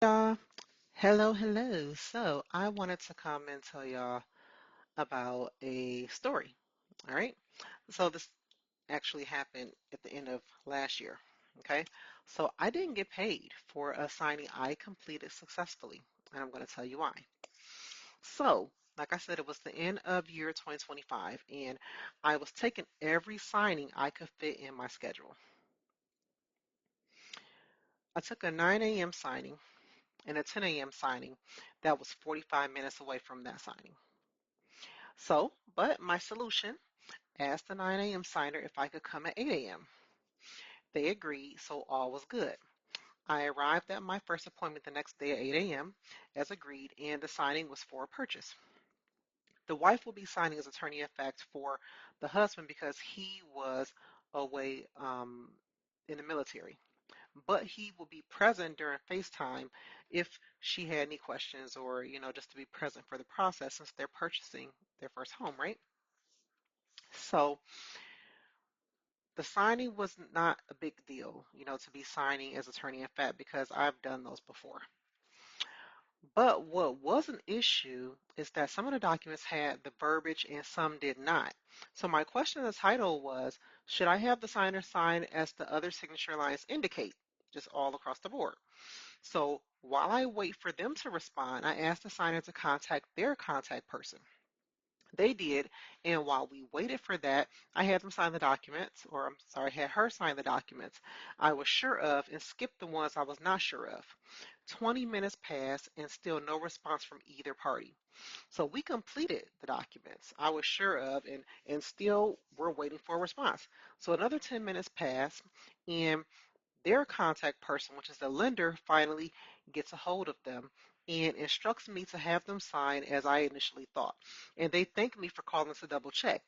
Y'all, hello. So I wanted to come and tell y'all about a story. All right. So this actually happened at the end of last year. Okay. So I didn't get paid for a signing I completed successfully, and I'm going to tell you why. So, like I said, it was the end of year 2025, and I was taking every signing I could fit in my schedule. I took a 9 a.m. signing and a 10 a.m. signing that was 45 minutes away from that signing. But my solution asked the 9 a.m. signer if I could come at 8 a.m. They agreed, so all was good. I arrived at my first appointment the next day at 8 a.m. as agreed, and the signing was for a purchase. The wife will be signing as attorney of fact for the husband because he was away in the military. But he will be present during FaceTime if she had any questions or, just to be present for the process since they're purchasing their first home, right? So the signing was not a big deal, to be signing as attorney in fact because I've done those before. But what was an issue is that some of the documents had the verbiage and some did not. So my question in the title was, should I have the signer sign as the other signature lines indicate, just all across the board? So while I wait for them to respond, I asked the signer to contact their contact person. They did, and while we waited for that, I had them sign the documents, or I'm sorry, had her sign the documents I was sure of and skipped the ones I was not sure of. 20 minutes passed and still no response from either party. So we completed the documents I was sure of and still we're waiting for a response. So another 10 minutes passed and their contact person, which is the lender, finally gets a hold of them and instructs me to have them sign as I initially thought. And they thank me for calling to double check,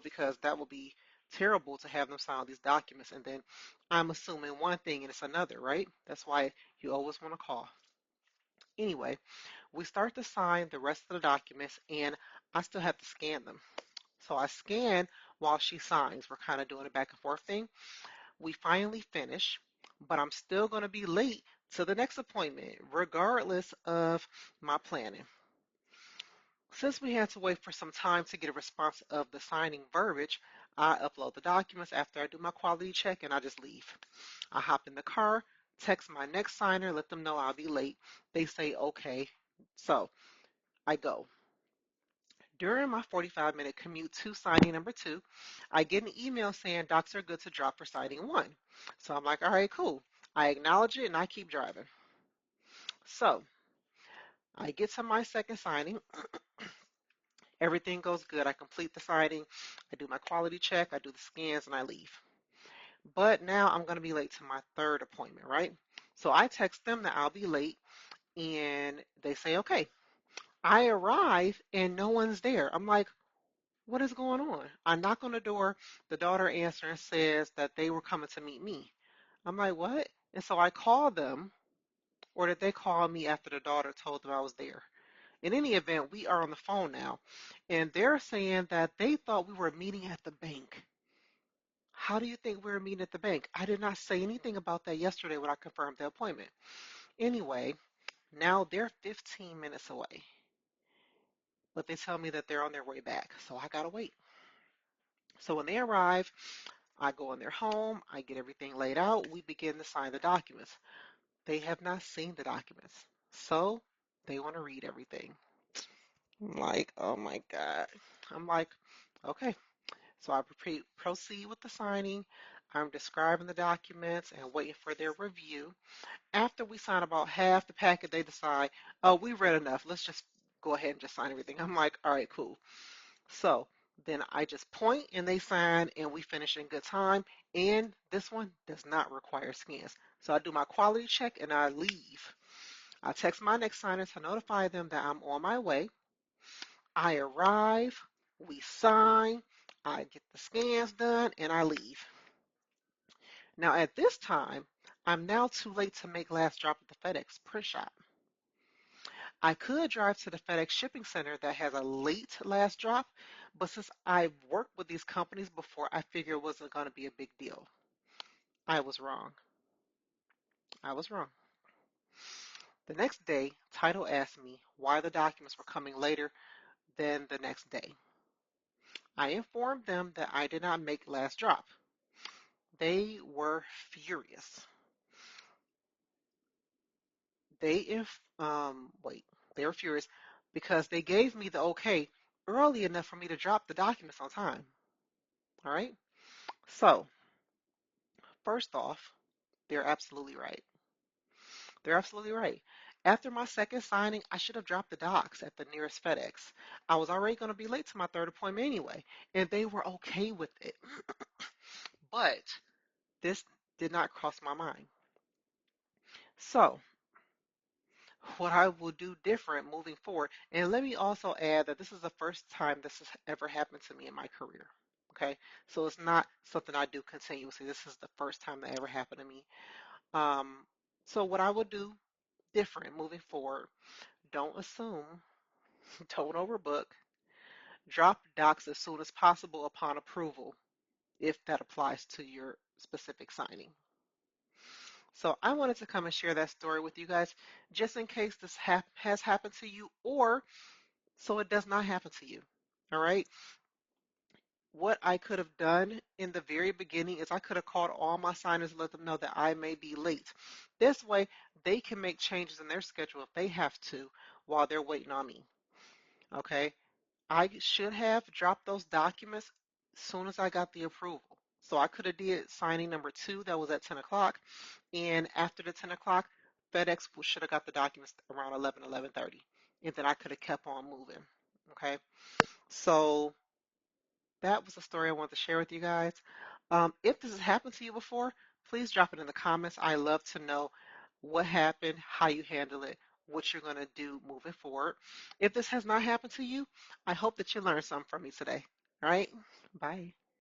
because that would be terrible to have them sign all these documents and then I'm assuming one thing and it's another, right? That's why you always want to call. Anyway, we start to sign the rest of the documents and I still have to scan them. So I scan while she signs. We're kind of doing a back and forth thing. We finally finish, but I'm still going to be late to the next appointment, regardless of my planning. Since we had to wait for some time to get a response of the signing verbiage, I upload the documents after I do my quality check and I just leave. I hop in the car, text my next signer, let them know I'll be late. They say okay. So I go. During my 45-minute commute to signing number two, I get an email saying docs are good to drop for signing one. So I'm like, all right, cool. I acknowledge it and I keep driving. So I get to my second signing. Everything goes good. I complete the signing. I do my quality check. I do the scans and I leave. But now I'm going to be late to my third appointment, right? So I text them that I'll be late and they say, okay. I arrive and no one's there. I'm like, what is going on? I knock on the door. The daughter answers and says that they were coming to meet me. I'm like, what? And so I called them, or did they call me after the daughter told them I was there? In any event, we are on the phone now, and they're saying that they thought we were meeting at the bank. How do you think we were meeting at the bank? I did not say anything about that yesterday when I confirmed the appointment. Anyway, now they're 15 minutes away, but they tell me that they're on their way back, so I gotta wait. So when they arrive, I go in their home, I get everything laid out, we begin to sign the documents. They have not seen the documents, so they want to read everything. I'm like, oh my God. I'm like, okay. So I proceed with the signing. I'm describing the documents and waiting for their review. After we sign about half the packet, they decide, oh, we read enough. Let's just go ahead and just sign everything. I'm like, all right, cool. So then I just point and they sign and we finish in good time. And this one does not require scans. So I do my quality check and I leave. I text my next signer to notify them that I'm on my way. I arrive, we sign, I get the scans done, and I leave. Now at this time, I'm now too late to make last drop at the FedEx print shop. I could drive to the FedEx shipping center that has a late last drop, but since I've worked with these companies before, I figured it wasn't going to be a big deal. I was wrong. I was wrong. The next day, title asked me why the documents were coming later than the next day. I informed them that I did not make last drop. They were furious. Wait, they were furious because they gave me the okay early enough for me to drop the documents on time. All right. So, first off, they're absolutely right. They're absolutely right. After my second signing, I should have dropped the docs at the nearest FedEx. I was already going to be late to my third appointment anyway, and they were okay with it. But this did not cross my mind. So, what I will do different moving forward, and let me also add that this is the first time this has ever happened to me in my career. Okay, so it's not something I do continuously. This is the first time that ever happened to me. Um, so what I would do different moving forward, don't assume, don't overbook, drop docs as soon as possible upon approval, if that applies to your specific signing. So I wanted to come and share that story with you guys, just in case this has happened to you, or so it does not happen to you. All right. What I could have done in the very beginning is I could have called all my signers and let them know that I may be late. This way, they can make changes in their schedule if they have to while they're waiting on me. Okay. I should have dropped those documents as soon as I got the approval. So I could have did signing number two that was at 10 o'clock. And after the 10 o'clock, FedEx should have got the documents around 11, 11:30. And then I could have kept on moving. Okay. So that was the story I wanted to share with you guys. If this has happened to you before, please drop it in the comments. I love to know what happened, how you handle it, what you're going to do moving forward. If this has not happened to you, I hope that you learned something from me today. All right? Bye.